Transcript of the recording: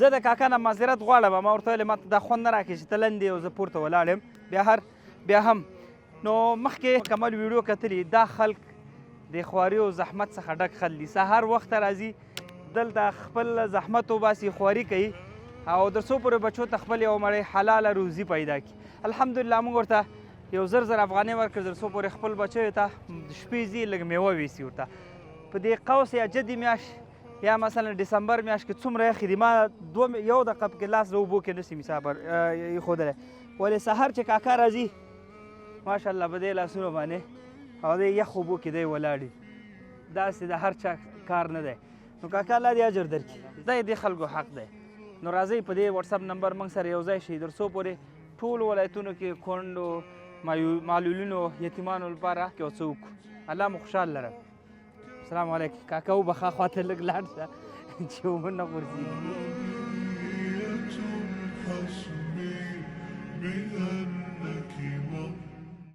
زه د کاکا نه معذرت غواړم ما ورته ویلې ما ته دا خوند نه راکړي چې ته لنډ یې او زه پورته ولاړ یم بیا هم نو مخکې مکمل ویډیو کتلي دا خلک د خواري او زحمت څخه ډک خلک دي سهار وخته راځي دلته خپل زحمت وباسي خواري کوي او تر څو پورې بچو ته خپل یو مړی حلاله روزي پیدا کړي الحمدلله موږ ورته یو زر افغانۍ ورکړه تر څو پورې خپل بچیو ته د شپې ځي لږ میوه ویسي ورته په دې قوس یا جدي میاشت یا مثلا ډسمبر میاشت کې څومره یخې دي ما یو دقیقه پکې لاس د اوبو کې نشي مسافر ایښودلی ولې سهار چې کاکا راځي ماشاءالله په دې لاسونو باندې او دې یخ اوبو کې دی ولاړ دي داسې د هر چا کار نه دی نو کاکا الله دې اجر درکړي دا یې دې خلکو حق دی نو راځئ په دې وټساپ نمبر موږ سره یو ځای شئ تر څو پورې ټولو ولایتونو کې کونډو معلولینو یتیمانو لپاره یو څه وکړو الله مو خوشحال لره السلام علیکم کاکا وبخه خواته لږ لاړ شه چې اوبه نه غورځېږي